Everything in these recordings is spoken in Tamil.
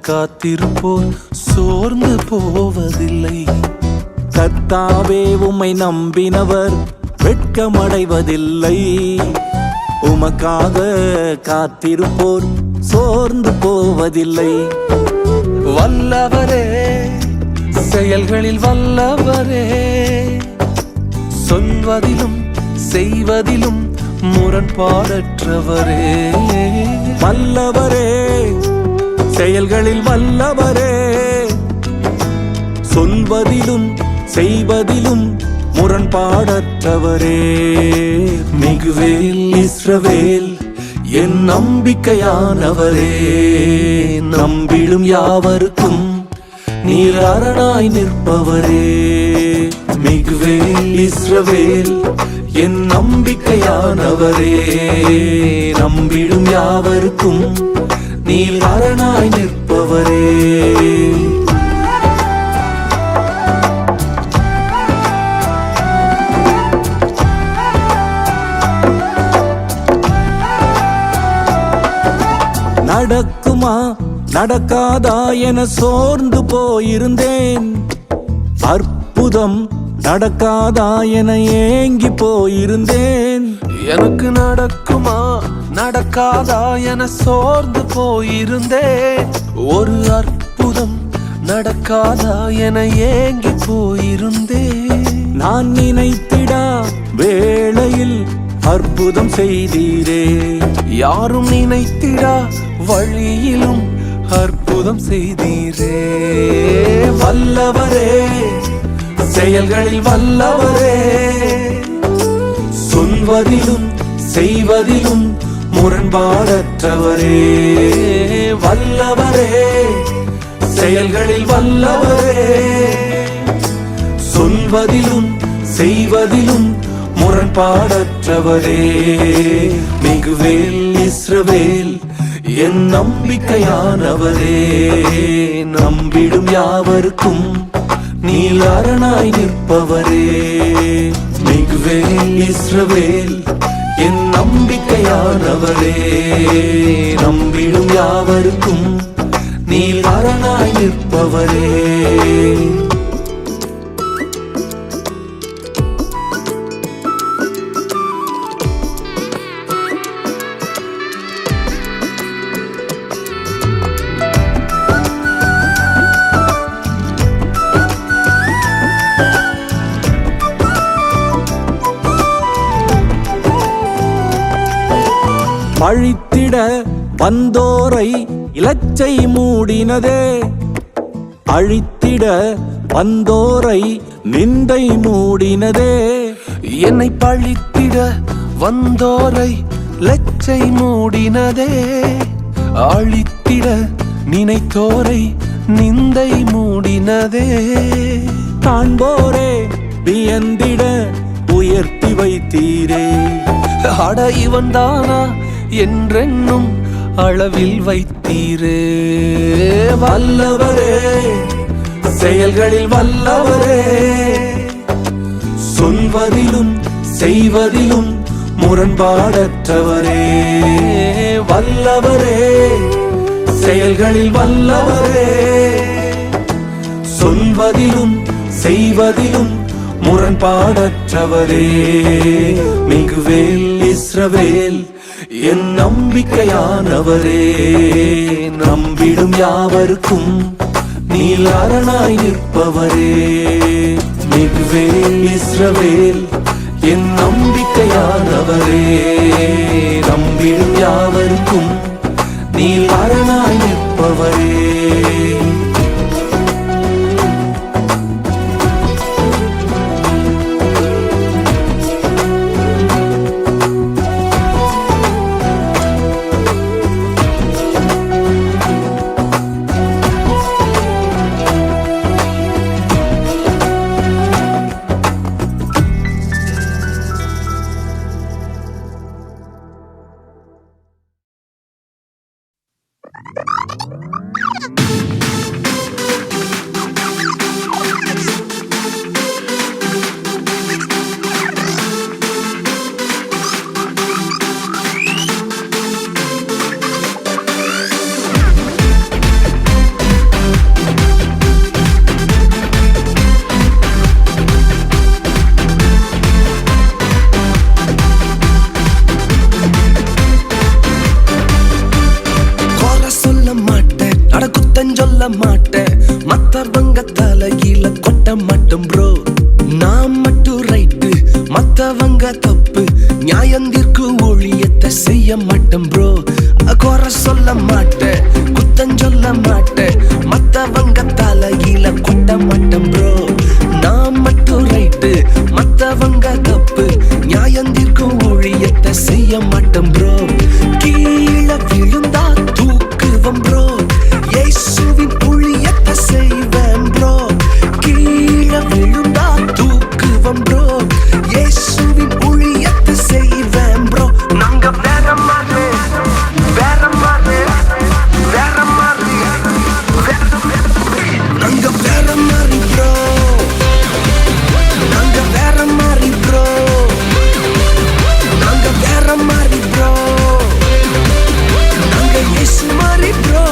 காத்திருப்போர் சோர்ந்து போவதில்லை. கர்த்தாவே உம்மை நம்பினவர் வெட்கமடைவதில்லை. உமக்காக காத்திருப்போர் சோர்ந்து போவதில்லை. வல்லவரே, செயல்களில் வல்லவரே, சொல்வதிலும் செய்வதிலும் முரண்பாடற்றவரே. வல்லவரே, செயல்களில் வல்லவரே, சொல்வதிலும் செய்வதிலும் முரண்பாடற்றவரே. மிகுவேல் இஸ்ரவேல் என் நம்பிக்கையானவரே, நம்பிடும் யாவருக்கும் நீர் அரணாய் நிற்பவரே. மிகுவேல் இஸ்ரவேல் என் நம்பிக்கையானவரே, நம்பிடும் யாவருக்கும் நீர் அரணாய் நிற்பவரே. நடக்குமா நடக்காதா என சோர்ந்து போயிருந்தேன். அற்புதம் நடக்காதா என ஏங்கி போயிருந்தேன். எனக்கு நடக்குமா நடக்காதா என சோர்ந்து போயிருந்தேன். ஒரு அற்புதம் நடக்காதா என ஏங்கி போயிருந்தேன். நான் நினைத்திடா வேளையில் அற்புதம் செய்தீரே. யாரும் நினைத்திடா வழியிலும் அற்புதம் செய்தீரே. வல்லவரே, செயல்களில் வல்லவரே, சொல்வதிலும் செய்வதிலும் முரண்பாடற்றவரே. வல்லவரே, செயல்களில் வல்லவரே, சொல்வதிலும் செய்வதிலும் முரண்பாடற்றவரே. மிகுவேல் இஸ்ரவேல் என் நம்பிக்கையானவரே, நம்பிடும் யாவருக்கும் நீர் அரணாய் நிற்பவரே. மிகுவேல் இஸ்ரவேல் என் நம்பிக்கையானவரே, நம்பிடும் யாவருக்கும் நீர் அரணாய் நிற்பவரே. அழித்திட வந்தோரை இலச்சை மூடினதே. அழித்திட வந்தோரை நிந்தை மூடினதே. என்னை பழித்திட வந்தோரை லச்சை மூடினதே. அழித்திட நினைத்தோரை நிந்தை மூடினதே. காண்போரே வியந்திட உயர்த்தி வைத்தீரே. அட இவன் தானா என்றென்னும் அளவில் வைத்தீரே. வல்லவரே, செயல்களில் வல்லவரே, சொல்வதிலும் செய்வதிலும் முரண்பாடற்றவரே. வல்லவரே, செயல்களில் வல்லவரே, சொல்வதிலும் செய்வதிலும் முரண்பாடற்றவரே. மிகுவேல் இஸ்ரவேல் என் நம்பிக்கையானவரே, நம்பிடும் யாவருக்கும் நீர் அரணாய் நிற்பவரே. மிகுவேல் இஸ்ரவேல் என் நம்பிக்கையானவரே, நம்பிடும் யாவருக்கும் நீர் அரணாய் நிற்பவரே. சொல்ல மாட்டேன், மத்தவங்க தலையில கொட்ட மாட்டேன் ப்ரோ. நான் மட்டும் ரைட்டு, மத்தவங்க தப்பு, நியாயந்திற்கு ஊழியத்தை செய்ய மாட்டேன் ப்ரோ. குறை சொல்ல மாட்டேன், குத்தம் சொல்ல மாட்டேன், மத்தவங்க தலையில கொட்ட மாட்டேன் ப்ரோ. நான் மட்டும் ரைட்டு, மத்தவங்க தப்பு, நியாயந்திற்கு ஊழியத்தை செய்ய மாட்டேன் ப்ரோ. கீழே விழுந்தா தூக்குவம் ப்ரோ, இயேசுவின் ஊழியத்தை செய்வேன் ப்ரோ. கீழே விழுந்தா தூக்குவம் ப்ரோ, இயேசுவின் ஊழியத்தை செய்வேன் ப்ரோ. நாங்க வேற மாதிரி, வேற மாதிரி, வேற மாதிரி, நாங்க வேற மாதிரி ப்ரோ. நாங்க வேற மாதிரி ப்ரோ, நாங்க வேற மாதிரி ப்ரோ, நாங்க இயேசு மாதிரி ப்ரோ.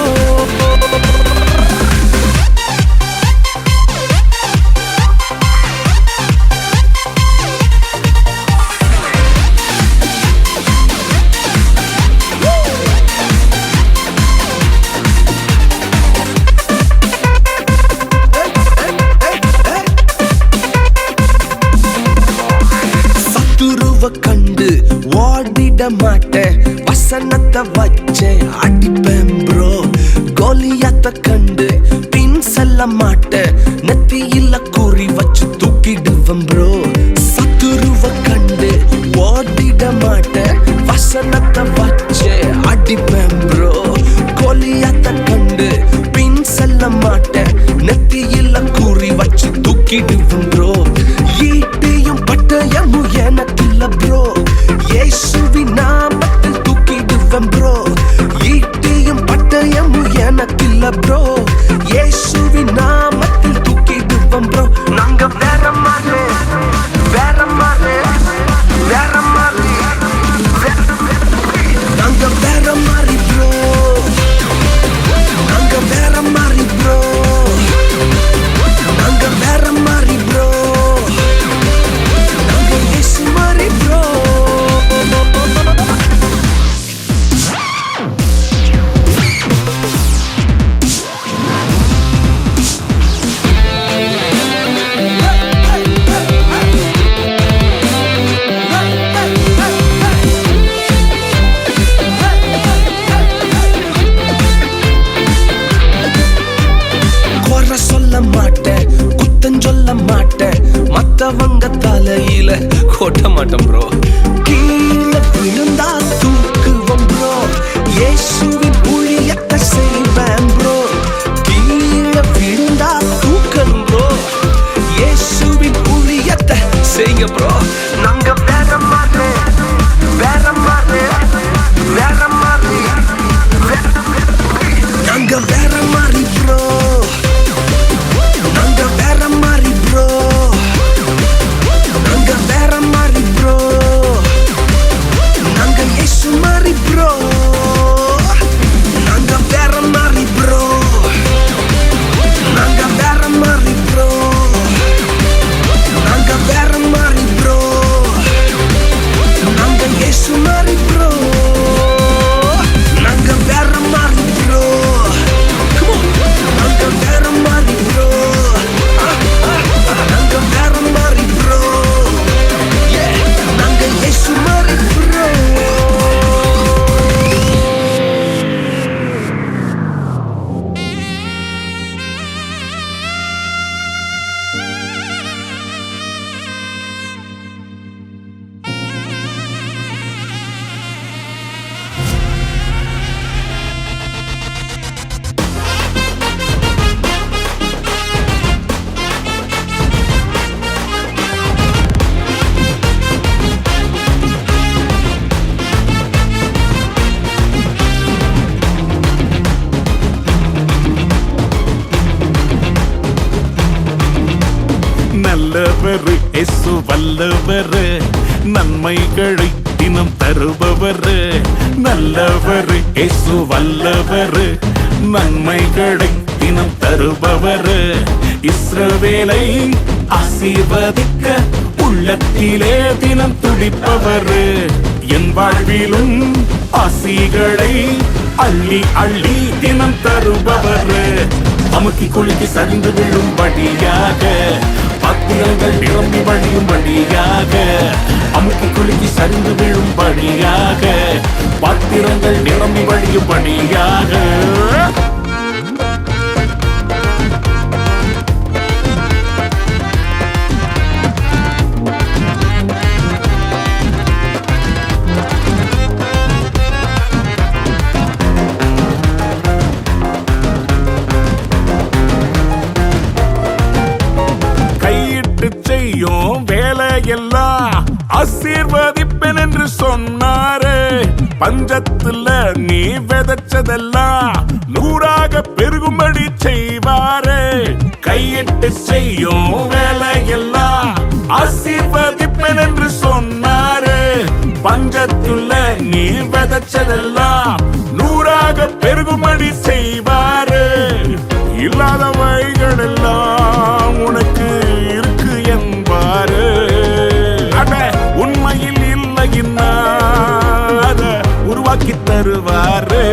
கண்டு ஓடிட மாட்டேன், வசனத்தை வச்சே அடிப்பேன் ப்ரோ. கோலியாத்த கண்டு பின் செல்ல மாட்டேன், நெத்தியில குறி வச்சு தூக்கிடுவேன் ப்ரோ. சத்துருவ கண்டு ஓடிட மாட்டேன், வசனத்தை வச்சே அடிப்பேன் ப்ரோ. கோலியாத்த கண்டு பின் செல்ல மாட்டேன், நெத்தியில குறி வச்சு தூக்கிடுவேன் ப்ரோ. ஈட்டியும் பட்டயமும் எனக்கு ப்ரோ, இயேசுவின் நாமத்தில் தூக்கிடுவேன் ப்ரோ. ஈட்டியும் பட்டயமும் எனக்கு இல்ல ப்ரோ, இயேசுவின் நாமத்தில் தூக்கிடுவேன் ப்ரோ. நாங்க வேற மாதிரி, வேற மாதிரி, வேற மாதிரி, நாங்க வேற மாதிரி ப்ரோ. நாங்க வேற மாதிரி ப்ரோ, நாங்க வேற மாதிரி ப்ரோ, நாங்க இயேசு மாதிரி ப்ரோ. சொல்ல மாட்டேன், குத்தம் சொல்ல மாட்டேன், மத்தவங்க தலையில கொட்ட மாட்டேன் ப்ரோ. கீழே விழுந்தா தூக்குவோம் ப்ரோ, இயேசுவின் ஊழியத்தை செய்வேன் ப்ரோ. கீழே விழுந்தா தூக்கணும் ப்ரோ, இயேசுவின் ஊழியத்தை செய்ய ப்ரோ. நாங்க வேற மாதிரி, வேற மாதிரி, வேற மாதிரி, நாங்க வேற மாதிரி ப்ரோ. நாங்க வேற மாதிரி ப்ரோ, நாங்க வேற மாதிரி ப்ரோ, நாங்க இயேசு மாதிரி ப்ரோ. நாங்க வேற மாதிரி ப்ரோ, நாங்க வேற மாதிரி ப்ரோ, நாங்க வேற மாதிரி ப்ரோ, நாங்க இயேசு மாதிரி ப்ரோ. நாங்க வேற மாதிரி ப்ரோ, நாங்க வேற மாதிரி ப்ரோ, நாங்க வேற மாதிரி ப்ரோ, நாங்க இயேசு மாதிரி ப்ரோ. நல்லவர் இயேசு வல்லவர், நன்மைகளை தினம் தருபவர். நல்லவர் இயேசு வல்லவர், நன்மைகளை தினம் தருபவர். இஸ்ரவேலை ஆசீர்வதிக்க உள்ளத்திலே தினம் துடிப்பவர். என் வாழ்விலும் ஆசிகளை அள்ளி அள்ளி தினம் தருபவர். அமுக்கி குலுக்கி சரிந்து விழும்படியாக பாத்திரங்கள் நிரம்பி வழியும்படியாக அமுக்கி குலுக்கி சரிந்து விழும்படியாக பாத்திரங்கள் நிரம்பி வழியும்படியாக செய்யும் வேலையெல்லாம் ஆசீர்வதிப்பேன் என்று சொன்னாரு. பஞ்சத்துல நீ விதைச்சதெல்லாம் நூறாக பெருகும்படி செய்வாரு. கையிட்டு செய்யும் வேலையெல்லாம் ஆசீர்வதிப்பேன் என்று சொன்னாரு. பஞ்சத்துல நீ விதைச்சதெல்லாம் நூறாக பெருகும்படி செய்வாரு. இல்லாதவைகள் எல்லாம் உனக்கு இருக்கு என்பாரு. அட உண்மையில் இல்லைன்னா அத உருவாக்கி தருவாரு.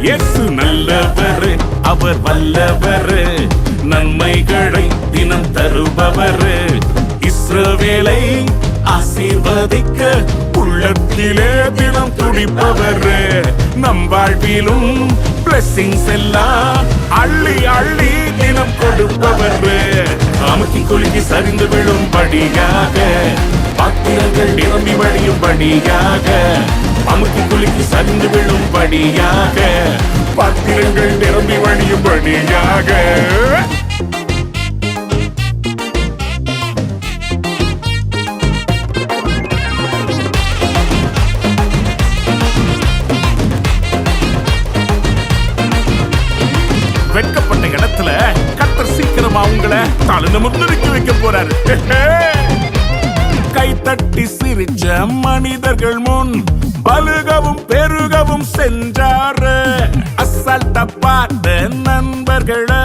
இயேசு நல்லவர், அவர் வல்லவர், நன்மைகளை தினம் தருபவர். இஸ்ரவேலை ஆசீர்வதிக்க உள்ளத்திலே தினம் துடிப்பவர். நம் வாழ்விலும் பிளஸிங்ஸ் எல்லாம் அள்ளி அள்ளி தினம் கொடுப்பவர். அமுக்கி குலுக்கி சரிந்து விழும்படியாக பாத்திரங்கள் நிரம்பி வழியும்படியாக அமுக்கி குலுக்கி சரிந்து விழும்படியாக பாத்திரங்கள் நிரம்பி வழியும்படியாக வெட்கப்பட்ட இடத்துல கர்த்தர் சீக்கிரமா உங்களை தலை நிமிர்ந்து நிக்க வைக்க போறாரு. கை தட்டி சிரிச்ச மனிதர்கள் முன் பலுகவும் பெருகவும் சென்றாரு. அசால்ட்ட பார்த்த நண்பர்களை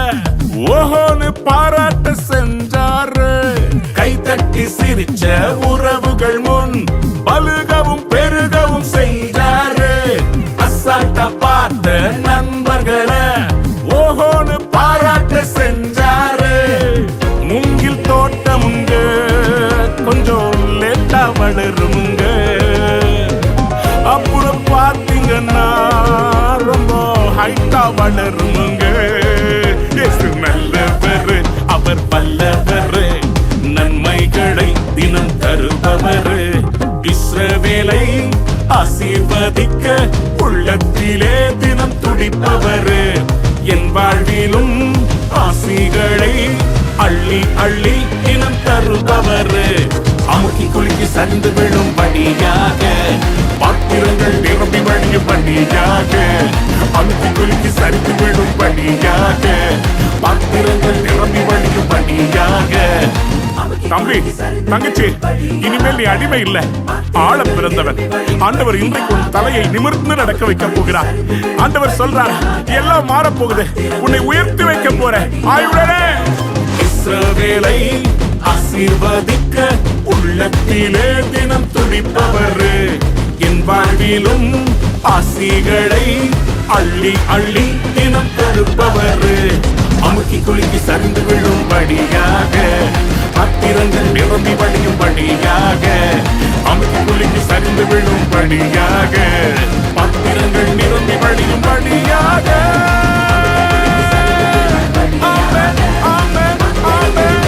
ஓஹோன்னு பாராட்ட சென்றாரு. கை தட்டி சிரிச்ச உறவுகள் முன் பலுகவும் பெருகவும் சென்றாரு. அசால்ட்ட பார்த்த நண்பர்களை ஓஹோன்னு பாராட்ட செஞ்சாரு. மூங்கில் தோட்டமுங்க கொஞ்சம் லேட்டா வளருமுங்க. அப்புறம் பார்த்தீங்கன்னா ரொம்ப ஹைட்டா வளருமுங்க. இயேசு நல்லவர், அவர் வல்லவர், நன்மைகளை தினம் தருபவர். இஸ்ரவேலை ஆசீர்வதிக்க உள்ளத்திலே தினம் துடிப்பவர். என் வாழ்விலும் ஆசிகளை அள்ளி அள்ளி தினம் தருபவர். அமுக்கி குலுக்கி சரிந்து விழும்படியாக பாத்திரங்கள் நிரம்பி வழியும்படியாக அமுக்கி குலுக்கி சரிந்து விழும்படியாக பாத்திரங்கள் நிரம்பி வழியும்படியாக. தம்பி, தங்கச்சி, இனிமேல் நீ அடிமை இல்ல, ஆள பிறந்தவன். ஆண்டவர் இன்றைக்கு உன் தலையை நிமிர்ந்து நடக்க வைக்க போகிறார். ஆண்டவர் சொல்றார், எல்லாம் மாறப் போகுது, உன்னை உயர்த்தி வைக்க போற. ஆயுடனே இஸ்ரவேலை ஆசீர்வதிக்க உள்ளத்திலே தினம் துடிப்பவர். என் வாழ்விலும் ஆசிகளை அள்ளி அள்ளி தினம் தருப்பவர். அமுக்கி குலுக்கி சரிந்து விழும்படியாக பாத்திரங்கள் நிரம்பி வழியும்படியாக அமுக்கி குலுக்கி சரிந்து விழும்படியாக பாத்திரங்கள் நிரம்பி வழியும்படியாக. ஆமென், ஆமென், ஆமென்.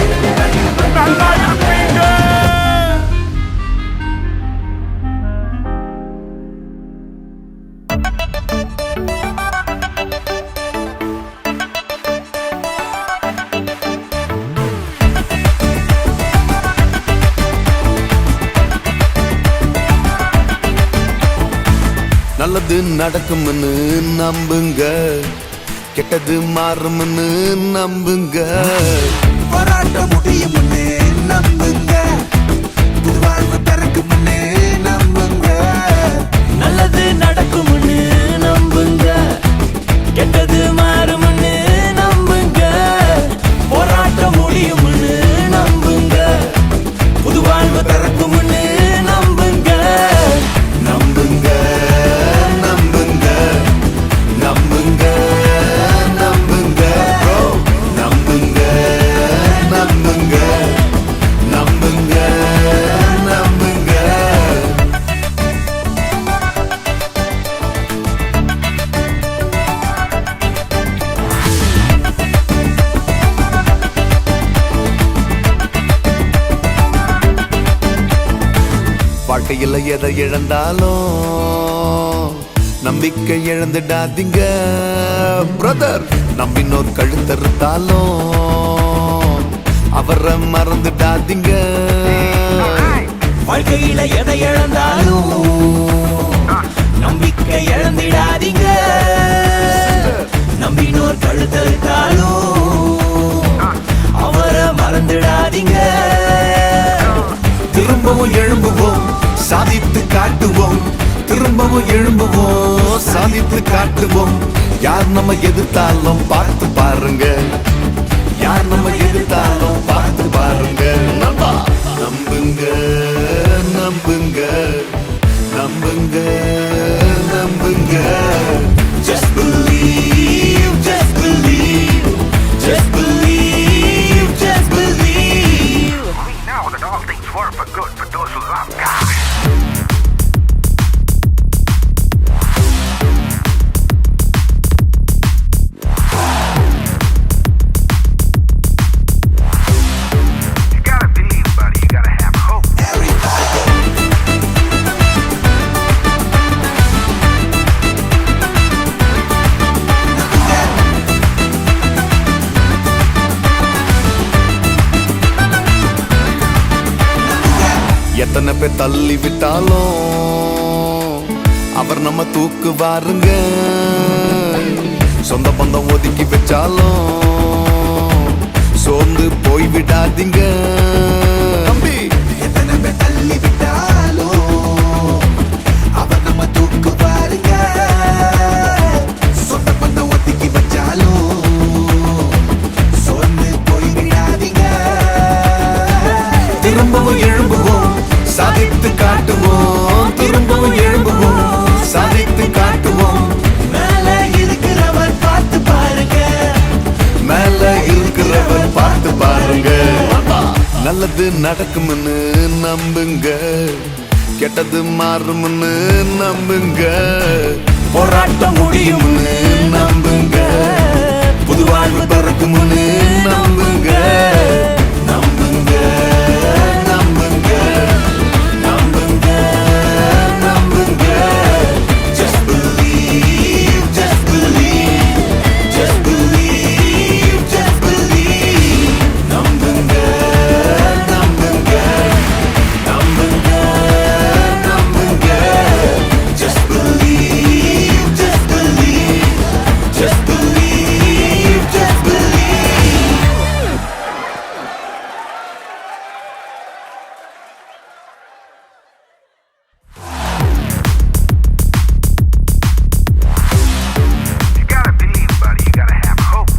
நல்லா இருப்பீங்க. நல்லது நடக்கும்னு நம்புங்க, கெட்டது மாறும்னு நம்புங்க. போராட்டம் முடியும்னு நம்புங்க, புது வாழ்வு பிறக்கும்னு நம்புங்க. நல்லது நடக்கும்னு நம்புங்க, கெட்டது மாறும்னு நம்புங்க. போராட்டம் முடியும்னு நம்புங்க, புது வாழ்வு பிறக்கும்னு நம்புங்க. நம்புங்க, நம்புங்க, நம்புங்க, நம்புங்க. வாழ்க்கையில் எதை இழந்தாலும் நம்பிக்கை இழந்துடாதீங்க பிரதர். நம்பினோர் கழுத்தறுத்தாலும் அவரை மறந்துடாதீங்க. வாழ்க்கையில எதை இழந்தாலும் நம்பிக்கை இழந்திடாதீங்க. நம்பினோர் கழுத்தறுத்தாலும் அவரை மறந்துடாதீங்க. திரும்பவும் எழும்புவோம், சாதித்து காட்டுவோம். திரும்பவும் எழும்புவோம், சாதித்து காட்டுவோம். யார் நம்ம எதிர்த்தாலும் பார்த்து பாருங்க, யார் நம்ம எதிர்த்தாலும் பார்த்து பாருங்க. நம்பா நம்புங்க நம்புங்க நம்புங்க நம்புங்க. Just believe, just believe, just believe, just believe. We know that all things work for good for those who love God. You gotta believe, buddy. You gotta have hope. எத்தனை பேர் தள்ளி விட்டாலும் அவர் நம்ம தூக்குவாருங்க. சொந்த பந்தம் ஒதுக்கி வச்சாலும் சோர்ந்து போய் விடாதீங்க தம்பி. எத்தனை பேர் தள்ளி விட்டாலும் அவர் நம்ம தூக்குவாருங்க. சொந்த பந்தம் ஒதுக்கி வச்சாலும் சோர்ந்து போய் விடாதீங்க. திரும்பவும் எழும்புவோம், சாதித்து காட்டுவோம். திரும்பவும் எழும்புவோம், சாதித்து காட்டுவோம். மேல இருக்கிறவர் பார்த்து பாருங்க, மேல இருக்கிறவர் பார்த்து பாருங்க. நல்லது நடக்கும்னு நம்புங்க, கெட்டது மாறும்னு நம்புங்க. போராட்டம் முடியும்னு நம்புங்க, புது வாழ்வு பிறக்கும்னு நம்புங்க. நம்புங்க நம்புங்க நம்புங்க நம்புங்க. Just believe, just believe, just believe, just believe. நம்புங்க நம்புங்க நம்புங்க நம்புங்க. Just believe, just believe, just believe, just believe. You gotta believe, buddy. You gotta have hope.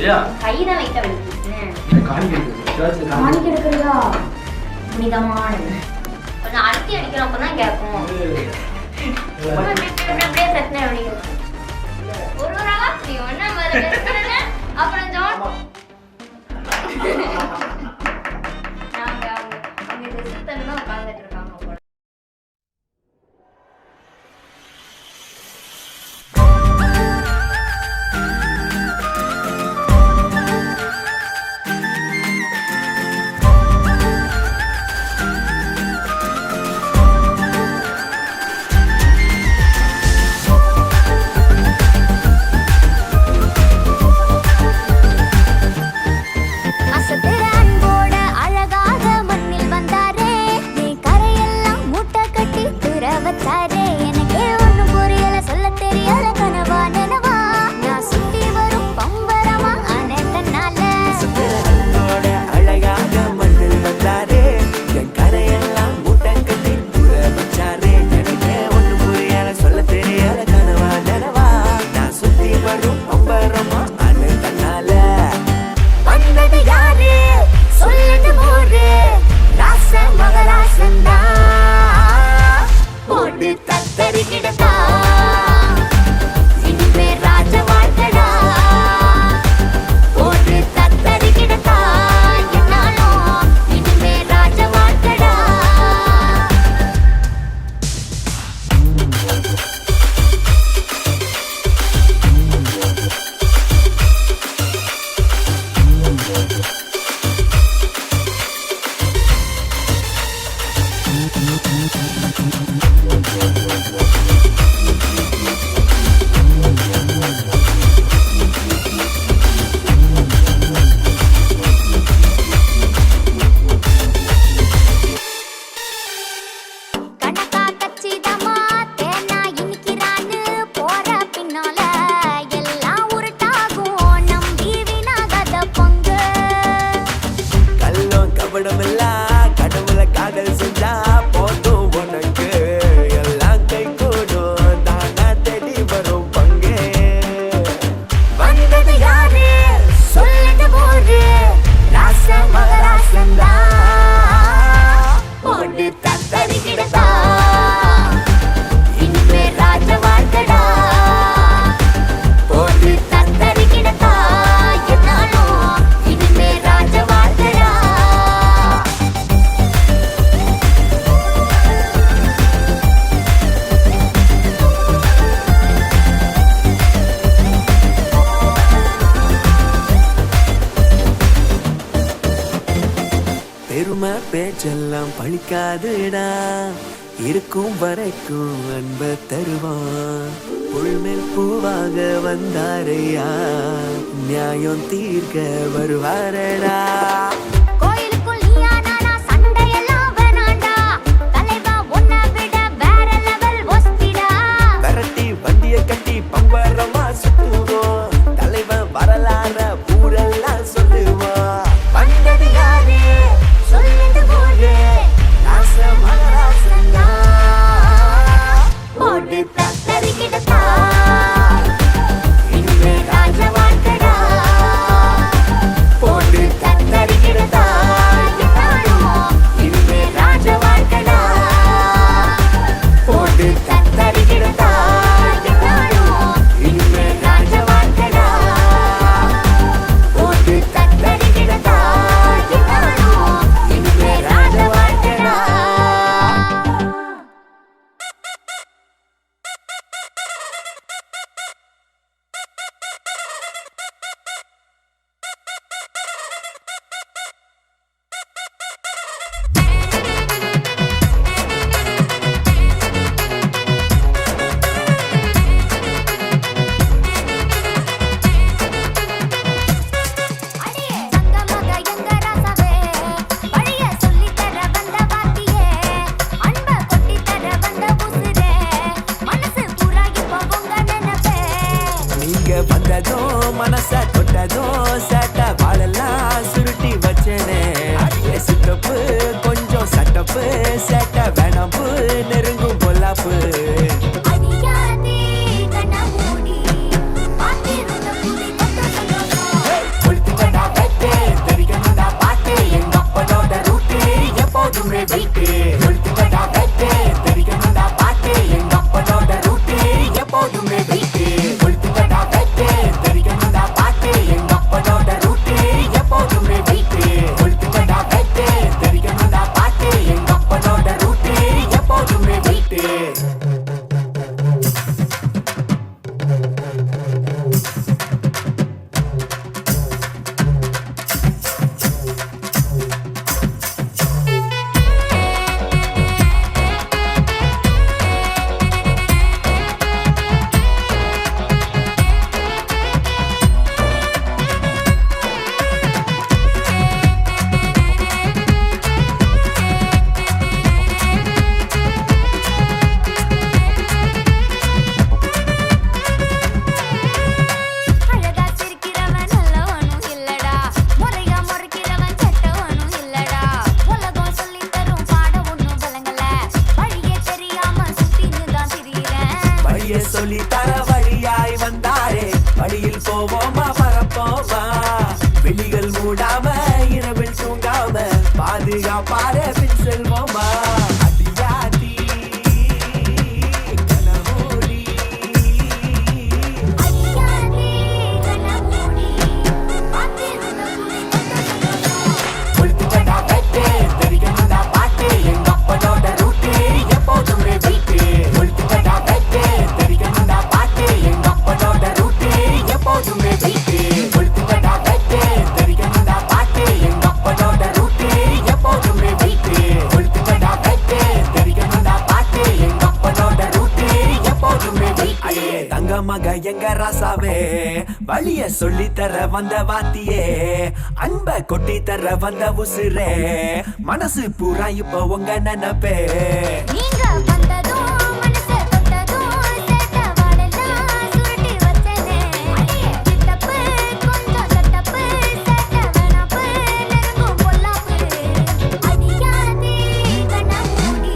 சரியா? கைதான் லைட்டா வலிக்குது. காணிக்க எடுக்கிறதா புனிதமானது. கொஞ்சம் அழுத்தி அடிக்கிறப்ப தான் கேட்கும். அப்படியே தட்டினா எப்படி இருக்கும்? ஒரு ஒரு ஆளா அப்படி ஒண்ணா வருது. அப்புறம் ஜான் நாங்க அவங்க ரிசப்ஷன்ல தான் உட்கார்ந்துட்டு இருக்காங்க போல. அசத்துற அன்போட அழகாக மண்ணில் வந்தாரே, நீ கரையெல்லாம் மூட்டை கட்டி திற வச்சாரே. எனக்கே ஒண்ணும் புரியல, சொல்ல தெரியல, கனவா நினவா நான் சுத்தி வரும் பம்பரமா அனைத்தனால. அன்போட அழகாக மண்ணில் வந்தாரே, என் கரையெல்லாம் மூட்டை கட்டி தூர வச்சாரே. எனக்கே ஒண்ணு புரியல, சொல்ல தெரியல, கனவா நனவா நான் சுத்தி வரும் பம்பரமா அனைத்தனால. வந்தது யாரு சொல்லுது போரு, ராச மகராசந்தா போட்டு தத்தரி கிடத்தா. இனிமே ராஜ வாழ்க்கடா போட்டு தத்தரி கிடத்தா. என்னாலும் இனிமே ராஜ வாழ்க்கடா. கணக்கா கச்சிதமா தேனா இனிக்கிறான்னு போற பின்னால எல்லாம் உருட்டாகும், நம்பி வீணாகாத பொங்கு. கள்ளம் கபடமெல்லாம் கடவுளை காதல் செஞ்சா போதும் உனக்கு. எல்லாம் கை கூடும், தானா தேடி வரும் பங்கு. வந்தது யாரு சொல்லுது போரு, ராச மகராசந்தா போட்டு தத்தரி கிடத்தா. இனிமே ராஜ வாழ்க்கடா போட்டு தத்தரி கிடத்தா. என்னாலும் இனிமே ராஜ வாழ்க்கடா. பெருமை பேச்செல்லாம் பழிக்காதுடா, இருக்கும் வரைக்கும் அன்ப தருவான். புல்மேல் பூவாக வந்தாரையா, நியாயம் தீர்க்க வருவாரடா. கோயிலுக்குள் நீயா நானா சண்டையெல்லாம் வேணாண்டா, தலைவா உன்னை விட வேற லெவல் ஒஸ்திடா. விரட்டி வண்டிய கட்டி பம்பரமா சுத்துவோம், தலைவன் வரலாற ஊரெல்லாம் சொல்லுவான். வந்தது யாரு சொல்லுது போரு, ராச மகராசந்தா போட்டு தத்தரி கிடத்தா. இனிமே ராஜ வாழ்க்கடா போட்டு தத்தரி கிடத்தா. என்னாலும் இனிமே ராஜ வாழ்க்கடா போட்டு தத்தரி கிடத்தா. என்னாலும் இனிமே ராஜ வாழ்க்கடா போட்டு தத்தரி கிடத்தா. என்னாலும் இனிமே ராஜ வாழ்க்கடா. அடியே சங்கமக எங்க ராசாவே, பழைய சொல்லித் தர வந்த வாத்தியே, அன்ப கொட்டித் தர வந்த உசுரே, மனசு பூரா இப்ப உங்க நினைப்பே. நீங்க வந்ததும் மனச தொட்டதும் சேட்ட வாழெல்லாம் சுருட்டி வச்சனே. சித்தப்பு கொஞ்சம் சட்டப்பு, சேட்ட வேணாப்பு நெருங்கும் பொல்லாப்பு. அடியாதே கண்ண மூடி, பாத்திருந்த புலி கொத்த சந்தோஷம். வெயிட்டு கொளுத்துக்கடா வெயிட்டு தெரிக்கணும்டா பாட்டு எங்க அப்பனோட ரூட்டு எப்போதுமே வெயிட்டு கொளுத்துக்கடா வெயிட்டு தெரிக்கணும்டா பாட்டு எங்க அப்பனோட ரூட்டு எப்போதுமே வெயிட்டு கொளுத்துக்கடா வெயிட்டு தெரிக்கணும்டா பாட்டு எங்க அப்பனோட ரூட்டு எப்போதுமே வெயிட்டு அழகா சிரிக்கிறவன் நல்லவனும் இல்லடா முறையா முறைக்கிறவன் செட்டவனும் இல்லடா உலகம் சொல்லி தரும் பாடம் ஒண்ணும் விளங்கல வழியே தெரியாம சுத்தின்னு தான் திரியிறேன் வழிய சொல்லி தர வழியாய் வந்தாரே வழியில் போவோமா பரப்போமா வெளிகள் மூடாம இரவில் தூங்காம பாதுகாப்பார பின் செல்வோமா அடியாடி கனமூடி அடியாதே கண்ணமூடி பாத்திருந்த புலி கொளுத்துக்கடா வெட்டு தெரிக்கணும்டா பாட்டு எங்க அப்பனோட ரூட்டு எப்போதுமே வெயிட்டு கொளுத்துக்கடா வெட்டு தெரிக்கணும்டா பாட்டு எங்க அப்பனோட ரூட்டு எப்போதுமே வெயிட்டு கொளுத்துக்கடா வெட்டு தெரிக்கணும்டா பாட்டு எங்க அப்பனோட ரூட்டு எப்போதுமே வெயிட்டு கொளுத்துக்கடா வெட்டு தெரிக்கணும்டா பாட்டு எங்க அப்பனோட ரூட்டு எப்போதுமே வெயிட்டு தங்க மக எங்க ராசாவே வழிய சொல்லி தர வந்த வாத்தியே அன்ப கொட்டி தர வந்த உசுரே மனசு பூரா இப்ப உங்க நினைப்பே நீங்க வந்ததும் மனச தொட்டதும் சேட்ட வாடெல்லாம் சுருட்டி வச்சனே சித்தப்பு கொஞ்சம் சட்டப்பு சேட்ட வேணாப்பு நெருங்கும் பொல்லாப்பு அடியாதே கண்ணமூடி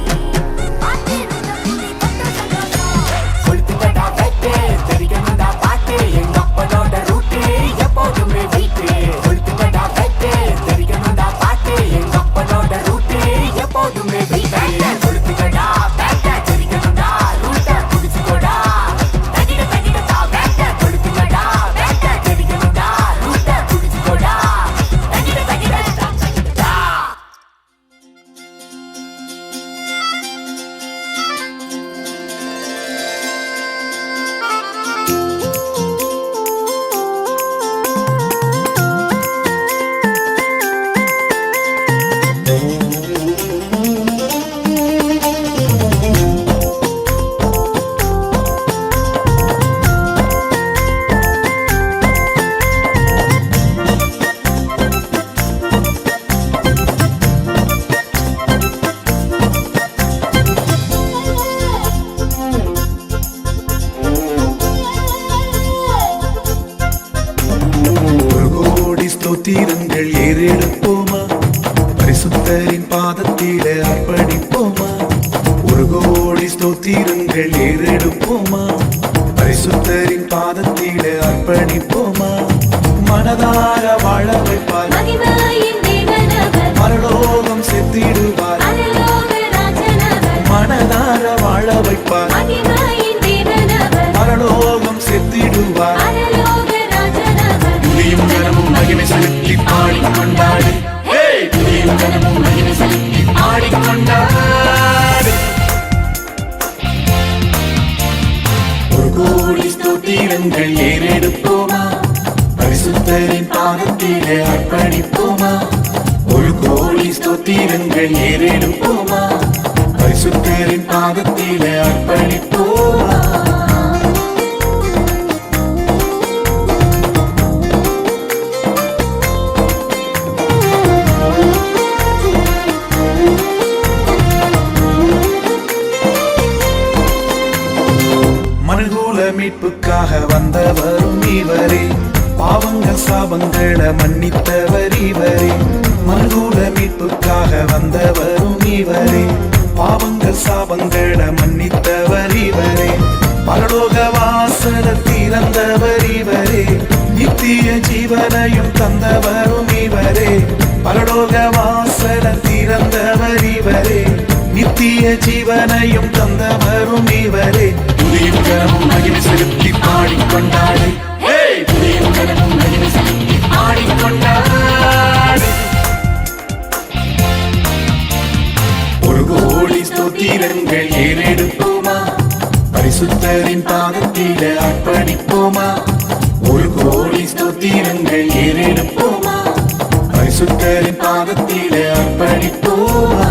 பாத்திருந்த புலி கொத்து சந்தோஷம் கொளுத்துக்கடா வெட்டு தெரிக்கணும்டா பாட்டு எங்க அப்பனோட ரூட்டு எப்போதுமே வெயிட்டு கொளுத்துக்கடா வெட்டு தெரிக்கணும்டா பாட்டு எங்க அப்பனோட ரூட்டு எப்போதுமே வெயிட்டு கொளுத்துக்கடா வெட்டு தெரிக்கணும்டா ரூட்டை புடிச்சுக்கோடா தகிட தகிடடா வெட்டு கொளுத்துக்கடா வெட்டு தெரிக்கணும்டா ரூட்டை புடிச்சுக்கோடா தகிட தகிடடா தகிடடா ஒரு கோடி ஸ்தோத்திரங்கள் ஏறெடுப்போமா பரிசுத்தரின் பாதத்திலே அர்ப்பணிப்போமா ஒரு கோடி ஸ்தோத்திரங்கள் ஏறெடுப்போமா பரிசுத்தரின் பாதத்திலே அர்ப்பணிப்போமா மனதார வாழ வைப்பார் மகிமையின் தேவனவர் பரலோகம் செத்திடுவார் அருளோக ராஜனவர் மனதார வாழ வைப்பார் மகிமையின் தேவனவர் பரலோகம் செத்திடுவார் அருளோக ராஜனவர் துதியும் கனமும் மகிமை செலுத்தி பாடிக்கொண்டாடு துதியும் கனமும் மகிமை செலுத்தி பாடிக்கொண்டாடு ஒரு கோடி ஸ்தோத்திரங்கள் ஏறெடுப்போமா பரிசுத்தரின் பாதத்திலே அர்ப்பணிப்போமா ஒரு கோடி ஸ்தோத்திரங்கள் ஏறெடுப்போமா பரிசுத்தரின் பாதத்திலே அர்ப்பணிப்போமா மனுகுல மீட்புக்காக வந்தவரும் இவரே பாவங்கள் சாபங்களை மன்னித்தவர் இவரே மனுகுல மீட்புக்காக வந்தவரும் இவரே பாவங்கள் சாபங்களை மன்னித்தவர் இவரே பரலோக வாசல திறந்தவர் இவரே நித்திய ஜீவனையும் தந்தவரும் இவரே பரலோக வாசல திறந்தவர் இவரே நித்திய ஜீவனையும் தந்தவரும் இவரே துதியும் கனமும் மகிமை செலுத்தி பாடிக்கொண்டாடு துதியும் கனமும் மகிமை செலுத்தி பாடிக்கொண்டாடு ஒரு கோடி ஸ்தோத்திரங்கள் ஏறெடுப்போமா பரிசுத்தரின் பாதத்தில அர்ப்பணிப்போமா ஒரு கோடி ஸ்தோத்திரங்கள் ஏறெடுப்போமா பரிசுத்தரின் பாதத்தில அர்ப்பணிப்போமா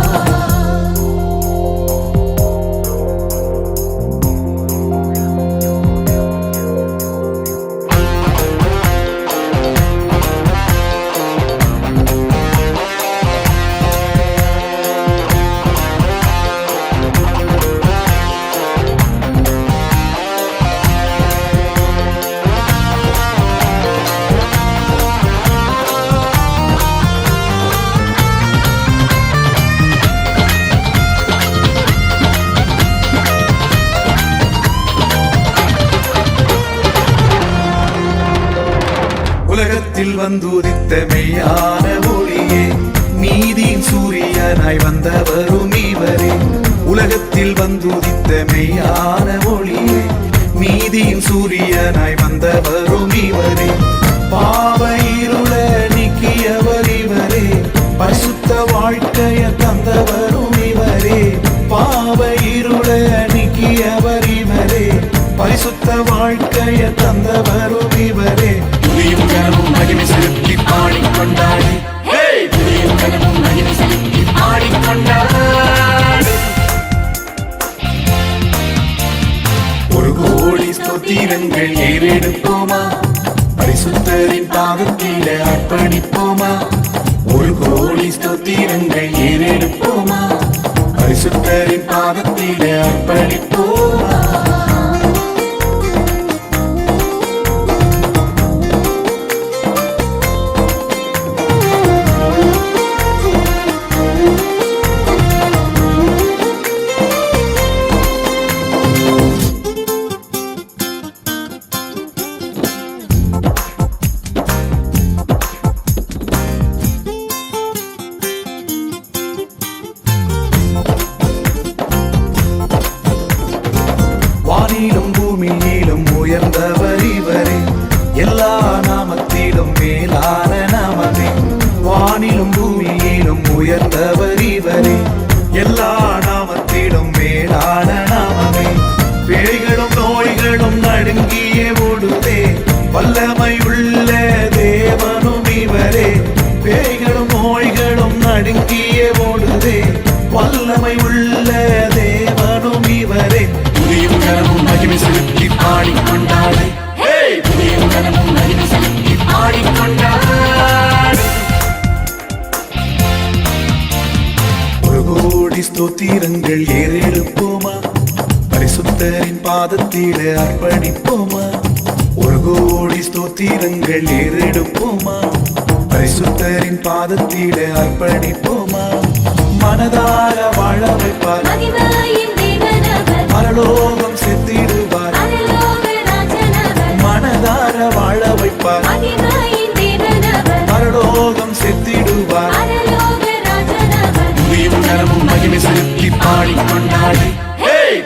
உலகத்தில் வந்துதித்த மெய்யான ஒளியே நீதியின் சூரியனாய் வந்தவரும் இவரே உலகத்தில் வந்துதித்த மெய்யான ஒளியே நீதியின் சூரியனாய் வந்தவரும் இவரே பாவ இருள நீக்கியவர் இவரே பரிசுத்த வாழ்க்கைய தந்தவரும் இவரே பாவ இருள நீக்கியவர் இவரே பரிசுத்த வாழ்க்கைய தந்தவரும் இவரே துதியும் கனமும் மகிமை செலுத்தி பாடிக்கொண்டாடு துதியும் கனமும் மகிமை செலுத்தி பாடிக்கொண்டாடு ஒரு கோடி ஸ்தோத்திரங்கள் ஏறெடுப்போமா பரிசுத்தரின் பாதத்தில அர்ப்பணிப்போமா ஒரு கோடி ஸ்தோத்திரங்கள் ஏறெடுப்போமா பரிசுத்தரின் பாதத்தில அர்ப்பணிப்போமா வானிலும் பூமியிலும் உயர்ந்தவர் இவரே எல்லா நாமத்திலும் மேலான நாமமே வானிலும் பூமியிலும் உயர்ந்தவர் இவரே எல்லா நாமத்திலும் மேலான நாமமே பேய்களும் நோய்களும் நடுங்கியே ஓடுதே வல்லமை உள்ள தேவனும் இவரே பேய்களும் நோய்களும் நடுங்கியே ஓடுதே வல்லமை உள்ள தேவனும் இவரே துதியும் கனமும் மகிமை செலுத்தி பாடிக்கொண்டாடு துதியும் கனமும் மகிமை செலுத்தி பாடிக்கொண்டாடு ஒரு கோடி ஸ்தோத்திரங்கள் ஏறெடுப்போமா பரிசுத்தரின் பாதத்தில அர்ப்பணிப்போமா ஒரு கோடி ஸ்தோத்திரங்கள் ஏறெடுப்போமா பரிசுத்தரின் பாதத்தில அர்ப்பணிப்போமா மனதார வாழ வைப்பார் பரலோகம் செத்திடுவார் மனதார வாழ வைப்பார் பரலோகம் செத்திடுவார் துதியும் கனமும் மகிமை செலுத்தி பாடிக்கொண்டாடு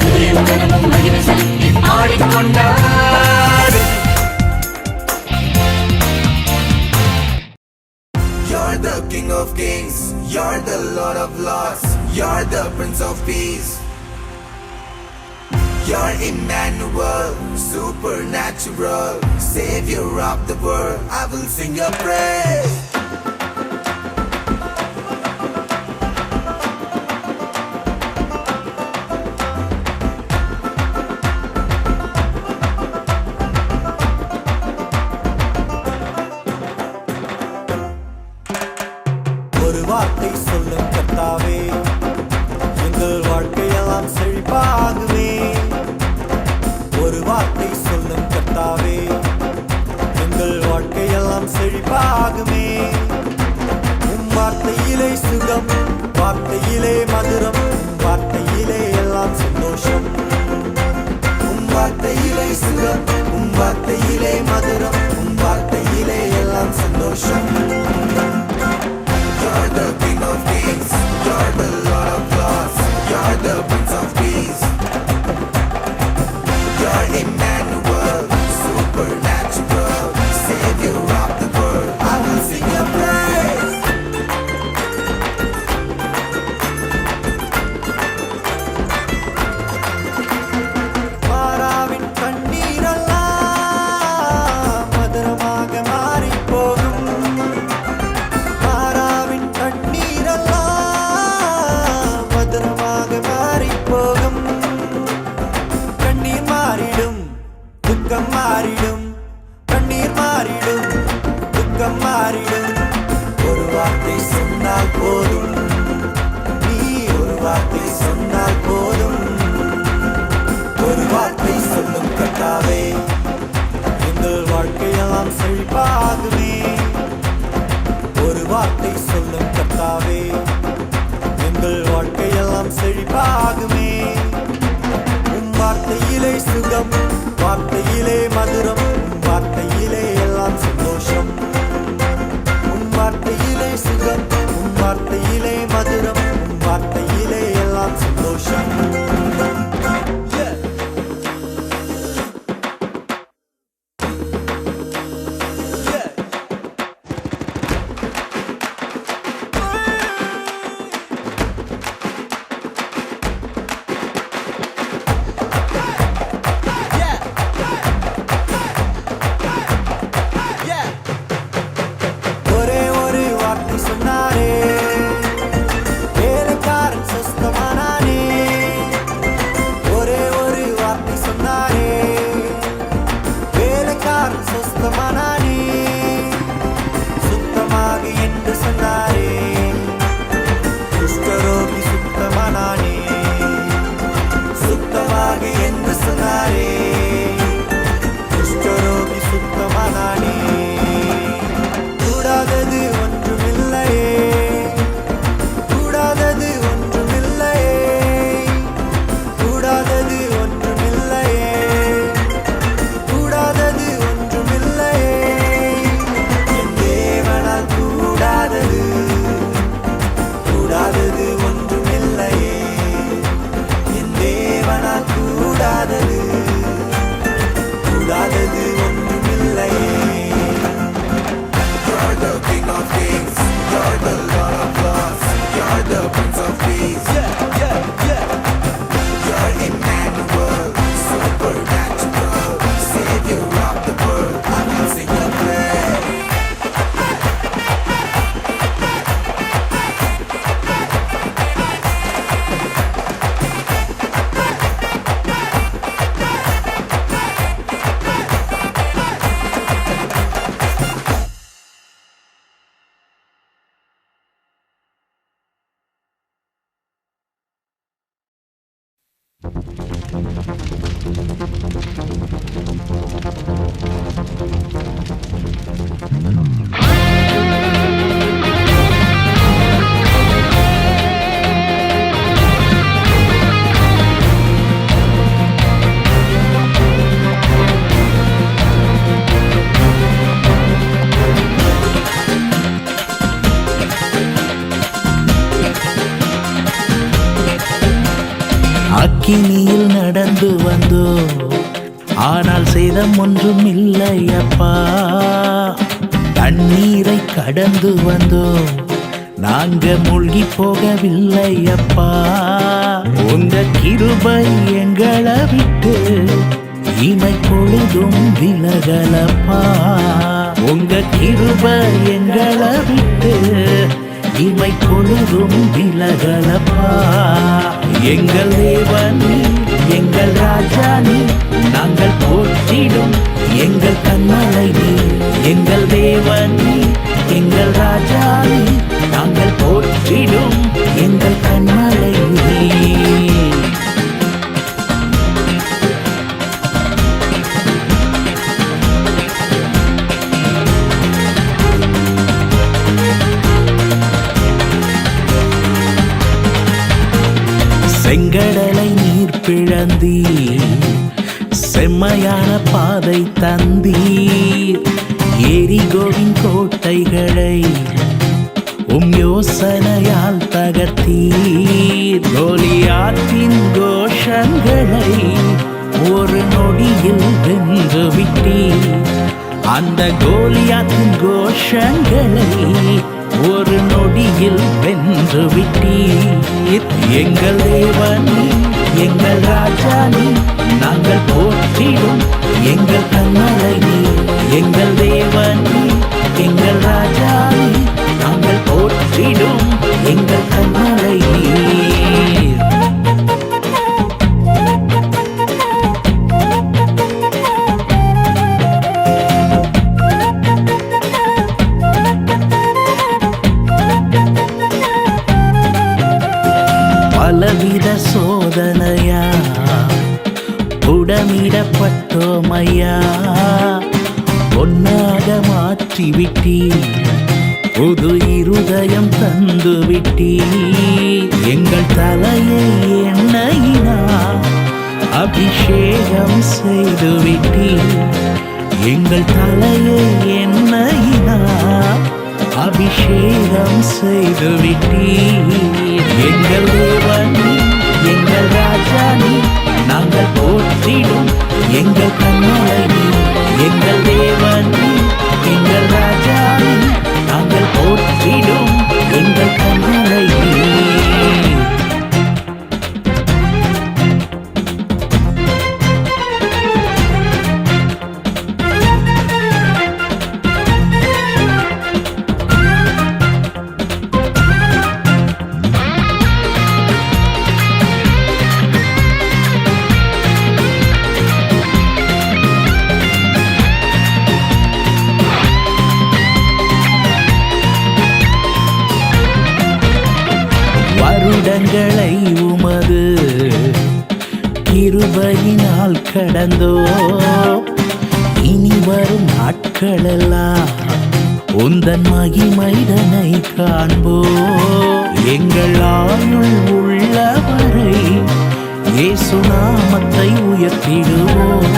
துதியும் கனமும் மகிமை செலுத்தி பாடிக்கொண்டாடு You're the King of Kings, you're the Lord of Lords, you're the Prince of Peace. You're Emmanuel, supernatural, Savior of the world. I will sing your praise. ஒரு வார்த்தை சொல்லும் கர்த்தாவே எங்கள் வாழ்க்கையெல்லாம் செழிப்பாகுமே ஒரு வார்த்தை சொல்லும் கர்த்தாவே எங்கள் வாழ்க்கையெல்லாம் செழிப்பாகுமே உம் வார்த்தையிலே சுகம் வார்த்தையிலே மதுரம் வார்த்தையிலே எல்லாம் சந்தோஷம் உம் வார்த்தையிலே சுகம் உம் வார்த்தையிலே மதுரம் உம் வார்த்தையிலே துக்கம் மாறிடும் ஒரு வார்த்தை சொன்னால் போதும் நீ ஒரு வார்த்தை சொன்னால் போதும் ஒரு வார்த்தை சொல்லும் கட்டாவே எங்கள் வாழ்க்கையெல்லாம் செழிப்பாகுமே ஒரு வார்த்தை சொல்லும் கட்டாவே எங்கள் வாழ்க்கையெல்லாம் செழிப்பாகுமே உம் வார்த்தையிலே சுகம் வார்த்தையிலே மதுரம் உம் வார்த்தையிலே எல்லாம் சந்தோஷம் உம் வார்த்தையிலே சுகம் உம் வார்த்தையிலே மதுரம் உம் வார்த்தையிலே எல்லாம் சந்தோஷம் ஒரே ஒரு வார்த்தை சொன்னாரே வேலைக்காரன் சுத்தமானானே ஒரே ஒரு வார்த்தை சொன்னாரே வேலைக்காரன் சுத்தமானானே சுத்தமாக என்று சொன்னாரே குஷ்டரோகி சுத்தமானானே சுத்தமாக என்று சொன்னாரே குஷ்டரோகி சுத்தமானானே கூடாதது ஒன்றுமில்லையே கூடாதது ஒன்றுமில்லையே கூடாதது ஒன்றுமில்லையே கூடாதது ஒன்றுமில்லையே என் தேவனால் கூடாதது கூடாதது ஒன்றுமில்லையே என் தேவனால் கூடாதது கூடாதது ஒன்றுமில்லையே You're the King of Kings, you're the Lord of Lords, you're the Prince of Peace. You're Emmanuel, supernatural, Savior of the world. I will sing your praise. அக்கினியில் நடந்து வந்தோ ஆனால் சேதம் ஒன்றும் இல்லை அப்பா தண்ணீரை கடந்து வந்தோ நாங்க மூழ்கி போகவில்லை அப்பா உங்க கிருபை எங்களை விட்டு இமை பொழுதும் விலகலப்பா உங்க கிருபை எங்களை விட்டு இமை பொழுதும் விலகலப்பா எங்கள் தேவன் நீ, எங்கள் ராஜா நீ, நாங்கள் போற்றிடும் எங்கள் கண்மலை நீ எங்கள் தேவன் நீ, எங்கள் ராஜா நீ, நாங்கள் போற்றிடும் எங்கள் கண்மலை நீ செங்கடலை நீர் பிளந்தீர் செம்மையான பாதை தந்தீர் எரிகோவின் கோட்டைகளை உம் யோசனையால் தகர்த்தீர் கோலியாத்தின் கோஷங்களை ஒரு நொடியில் வென்று விட்டீர் அந்த கோலியாத்தின் கோஷங்களை ஒரு நொடியில் வென்று விட்டீர் எங்கள் தேவன் நீ, எங்கள் ராஜா நீ, நாங்கள் போற்றிடும் எங்கள் கண்மலை நீ எங்கள் தேவன் நீ, எங்கள் ராஜா நீ, நாங்கள் போற்றிடும் எங்கள் கண்மலை நீர் விட்டீர், புது இருதயம் தந்து விட்டீர். எங்கள் தலையை எண்ணெயினால் அபிஷேகம் செய்து விட்டீர். எங்கள் தலையை எண்ணெயினால் அபிஷேகம் செய்து விட்டீர். எங்கள் தேவன் எங்கள் ராஜா நீ, நாங்கள் போற்றிடும் எங்கள் கண்மலை நீ. எங்கள் தேவன் எங்கள் ராஜா நீ, நாங்கள் போற்றிடும் எங்கள் கண்மலை நீ. வருடங்களை உமது கிருபையினால் கடந்தோ, இனி வரும் நாட்களெல்லாம் உந்தன் மகிமைதனை காண்போ. எங்கள் ஆயுள் உள்ளவரை இயேசு நாமத்தை உயர்த்திடுவோம்.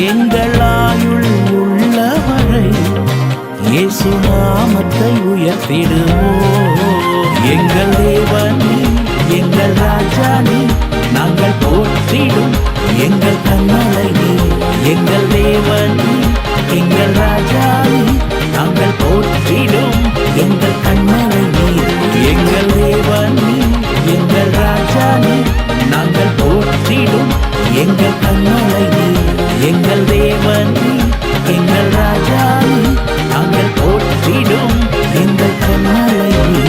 எங்கள் ஆயுள் உள்ளவரை இயேசு நாமத்தை உயர்த்திடுவோம். எங்கள் தேவன் எங்கள் ராஜா நீ, நாங்கள் போற்றிடும் எங்கள் கண்மலை நீ. எங்கள் தேவன் எங்கள் ராஜா நீ, நாங்கள் போற்றிடும் எங்கள் கண்மலை நீ. எங்கள் தேவன் எங்கள் ராஜா நீ, நாங்கள் போற்றிடும் எங்கள் கண்மலை நீ. எங்கள் தேவன் எங்கள் ராஜா நீ, நாங்கள் போற்றிடும் எங்கள் கண்மலை நீ.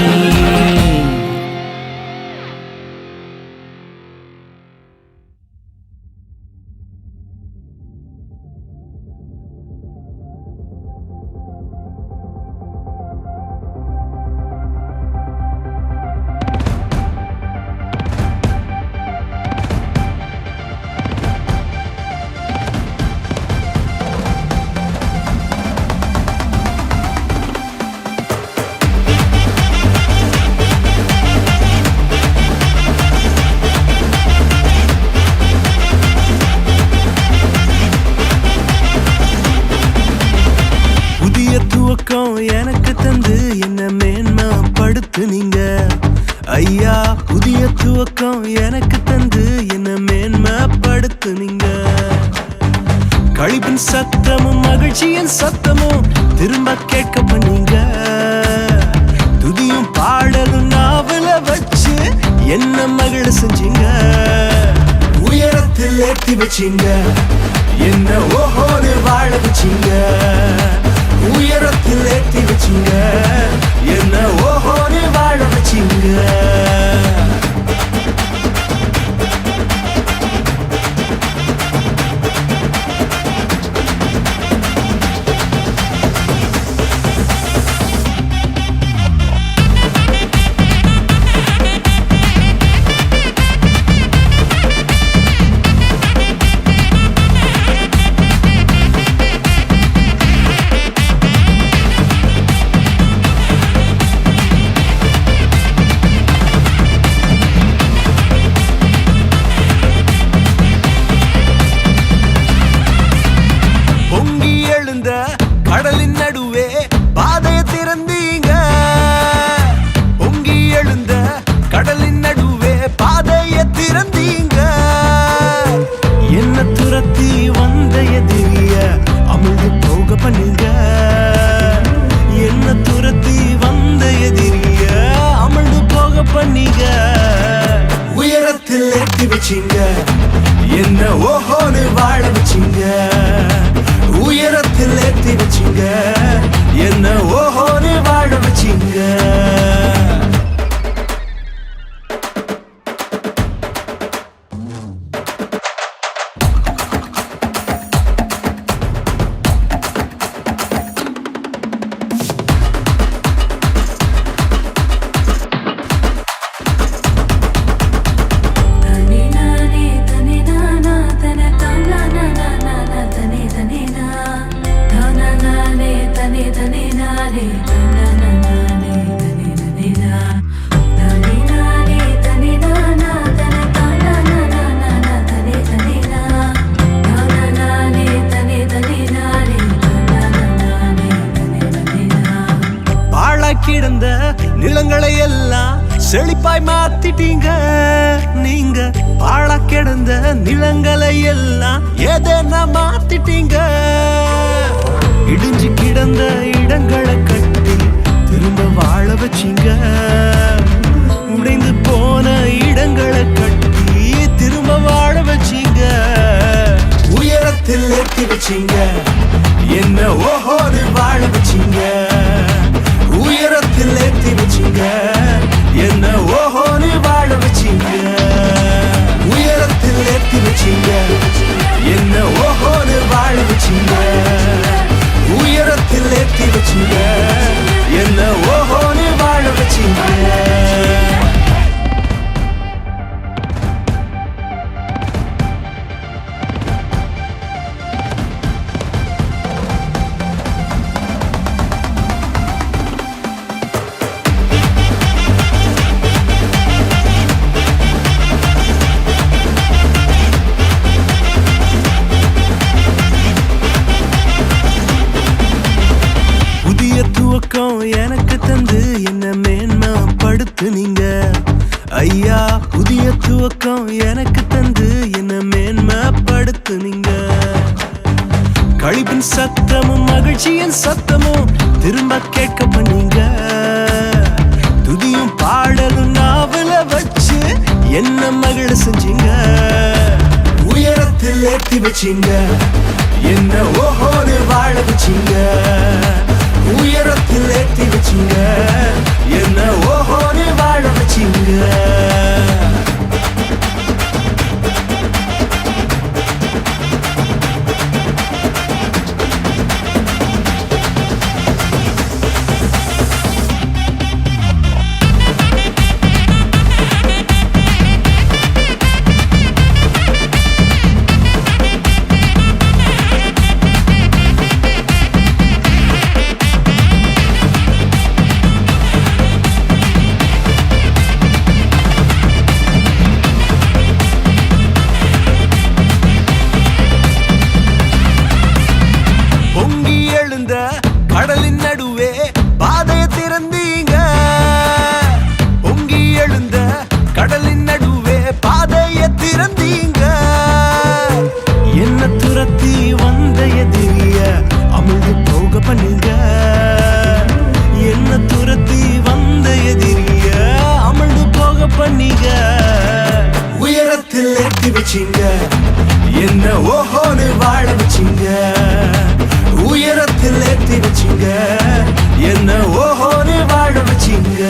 எனக்கு தந்து என்ன மேன்மைப்படுத்துனீங்க ஐயா. புதிய துவக்கம் எனக்கு தந்து என்ன மேன்மைப்படுத்துனீங்க. களிப்பின் சத்தமும் மகிழ்ச்சியின் சத்தமும் திரும்ப கேட்க பண்ணீங்க. துதியும் பாடலும் நாவல வச்சு என்ன மகிழ செஞ்சீங்க. உயரத்தில் ஏற்றி வச்சீங்க, என்ன ஓஹோன்னு வாழ வச்சீங்க. உயரத்தில் ஏற்றி வச்சீங்க, என்ன ஓஹோன்னு வாழ வச்சீங்க. கிடந்த நிலங்களை எல்லாம் செழிப்பாய் மாத்திட்டீங்க. நீங்க பாழா கிடந்த நிலங்களை எல்லாம் எதனா மாத்திட்டீங்க. இடிஞ்சு கிடந்த இடங்களை கட்டி திரும்ப வாழ வச்சீங்க. உடைந்து போன இடங்களை கட்டி திரும்ப வாழ வச்சீங்க. உயரத்தில் ஏற்றி வச்சீங்க. என்ன ஓஹோடு வாழ வச்சீங்க. உயரத்தில் ஏற்றி வச்சீங்க. என்ன ஓஹோன்னு வாழ வச்சீங்க. உயரத்தில் ஏற்றி வச்சீங்க. என்ன ஓஹோன்னு வாழ வச்சீங்க. உயரத்தில் ஏற்றி வச்சீங்க. என்ன ஓஹோன்னு வாழ வச்சீங்க. எனக்கு தந்து என்ன மேன்மைப்படுத்துனீங்க ஐயா. புதிய துவக்கம் எனக்கு தந்து என்ன மேன்மைப்படுத்துனீங்க. கழிப்பின் சத்தமும் மகிழ்ச்சியின் சத்தமும் திரும்ப கேட்க பண்ணீங்க. துதியும் பாடலும் நாவல வச்சு என்ன மகிழ செஞ்சீங்க. உயரத்தில் ஏற்றி வச்சீங்க. என்ன ஓஹோன்னு வாழ வச்சீங்க. உயரத்தில் ஏற்றி வச்சீங்க. என்ன ஓஹோன்னு வாழ வச்சீங்க. கடலின் நடுவே பாதையை திறந்தீங்க. பொங்கி எழுந்த கடலின் நடுவே பாதையை திறந்தீங்க. என்ன துரத்தி வந்த எதிரிய அமிழ்ந்து போக பண்ணீங்க. என்ன துரத்தி வந்த எதிரிய அமிழ்ந்து போக பண்ணீங்க. உயரத்தில் ஏற்றி வச்சீங்க. என்ன ஓஹோன்னு வாழ வச்சீங்க. உயரத்தில் ஏற்றி வச்சீங்க. என்ன ஓஹோன்னு வாழ வச்சீங்க.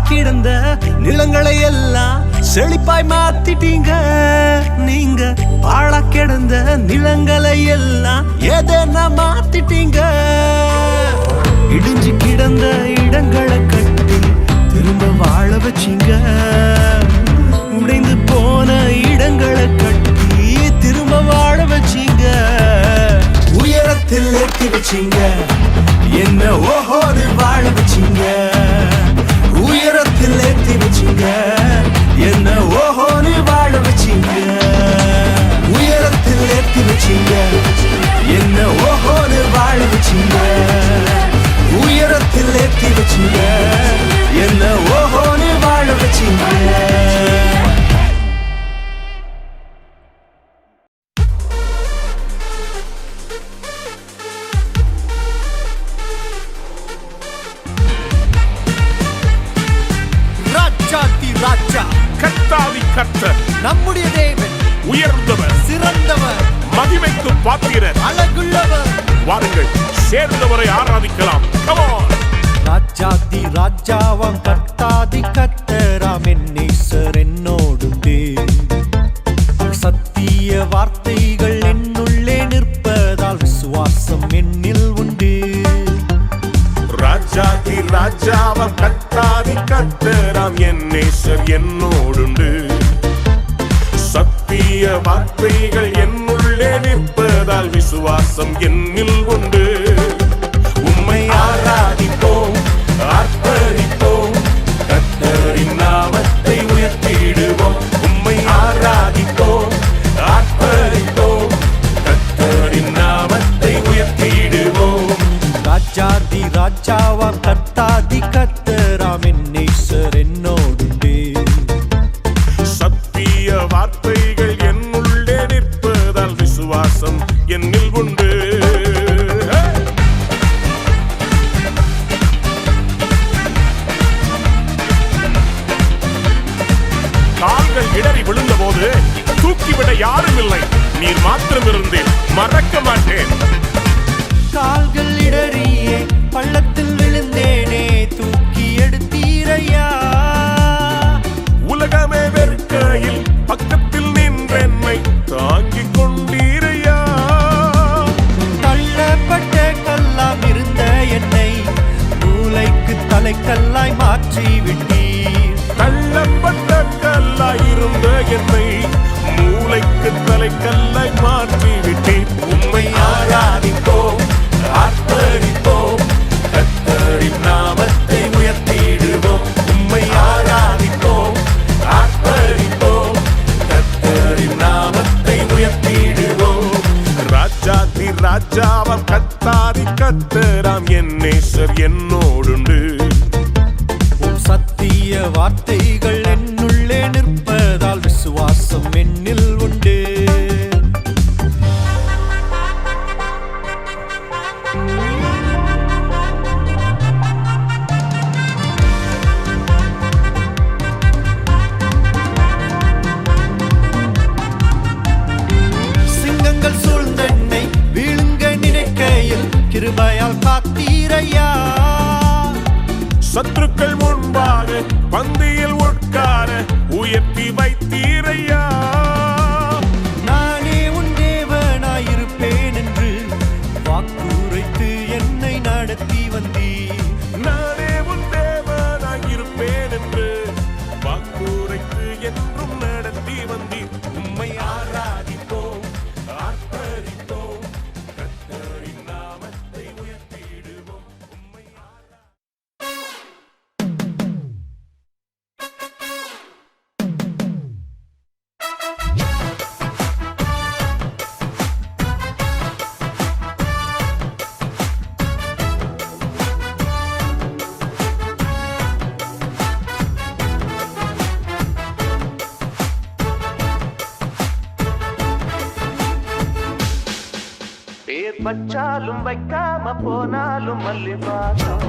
கிடந்த நிலங்களை எல்லாம் செழிப்பாய் மாத்திட்டீங்க. நீங்க பாழா கிடந்த நிலங்களை எல்லாம் எதனா மாத்திட்டீங்க. இடிஞ்சு கிடந்த இடங்களை கட்டி திரும்ப வாழ வச்சீங்க. உடைந்து போன இடங்களை கட்டி திரும்ப வாழ வச்சீங்க. உயரத்தில் ஏற்றி வச்சீங்க. என்ன ஓஹோன்னு வாழ வச்சீங்க. உயரத்தில் ஏற்றி வச்சீங்க. என்ன ஓஹோன்னு வாழ வச்சீங்க. உயரத்தில் ஏற்றி வச்சீங்க. என்ன ஓஹோன்னு வாழ வச்சீங்க. உயரத்தில் ஏற்றி வச்சீங்க. என்ன ஓஹோன்னு வாழ வச்சீங்க. கர்த்தர் நம்முடைய தேவன் உயர்ந்தவர், சிறந்தவர், மகிமைக்கு பாத்திரர், அழகுள்ளவர். வாருங்கள் சேர்ந்தவரை ஆராதிக்கலாம். Come on. ராஜாதி ராஜாவாம் கர்த்தாதி கர்த்தராம் என் நேசர் என்னோடுண்டே. சத்திய வார்த்தைகள் என்னுள்ளே நிற்பதால் விசுவாசம் என்னில் உண்டு. ராஜாதி ராஜாவாம் கர்த்தாதி கர்த்தராம் என் நேசர் என்னோடுண்டு. சத்திய வார்த்தைகள் என்னுள்ளே நிற்பதால் விசுவாசம் என்னில் உண்டு. உம்மை ஆராதிப்போம், ஆர்ப்பரிப்போம், கர்த்தரின் நாமத்தை உயர்த்திடுவோம். உம்மை ஆராதிப்போம், ஆர்ப்பரிப்போம், கர்த்தரின் நாமத்தை உயர்த்திடுவோம். ராஜாதி ராஜாவாம் கர்த்தாதி கர்த்தராம் என் நேசர் என்னோடுண்டே. சத்திய வார்த்தைகள் என்னுள்ளே நிற்பதால் விசுவாசம் என்னில் உண்டு. கால்கள் இடறி விழுந்த போது தூக்கிவிட யாரும் இல்லை, நீர் மாத்திரம் இருந்தேன், மறக்க மாட்டேன். கால்கள் இடறியே பள்ளத்தில் விழுந்தேனே, தூக்கி எடுத்தீரையா. உலகமே வெறுக்கையில் பக்கத்தில் நின்றென்னை தாங்கிக் கொண்டீரையா. தள்ளப்பட்ட கல்லாம் இருந்த என்னை மூளைக்கு தலைக்கல்லாய் மாற்றி விட்டீர். தள்ளப்பட்ட கல்லாய் இருந்த என்னை மூளைக்கு தலைக்கல்லாய் மாற்றி விட்டேன். உம்மை ஆராதிப்போம், ஆர்ப்பரிப்போம், கர்த்தரின் நாமத்தை உயர்த்திடுவோம். உம்மை ஆராதிப்போம், ஆர்ப்பரிப்போம், கர்த்தரின் நாமத்தை உயர்த்திடுவோம். ராஜாதி ராஜாவாம் கர்த்தாதி கர்த்தராம் என் நேசர் என்னோடுண்டு. சத்திய வார்த்தைகள் என்னுள்ளே நிற்பதால் விசுவாசம் என்னில் உண்டு. சிங்கங்கள் சூழ்ந்தென்னை வீழுங்க நினைக்கையில் கிருபையால் காத்தீரையா. சத்துருக்கள் முன்பாக பந்தியில் உட்கார உயர்த்தி வைத்தீரையா. நானே உன் தேவனாயிருப்பேன் என்று வாக்குரைத்து என்னை நடத்தி வந்தீர். நானே உன் தேவனாயிருப்பேன் என்று வாக்குரைத்து என்றும் நடத்தி வந்தீர். உம்மை ஆராதிப்போம், ஆர்ப்பரிப்போம், கர்த்தரின் நாமத்தை உயர்த்திடுவோம். உம்மை பேர் பச்சாலும் வைக்காம போனாலும் மல்லி வாசம்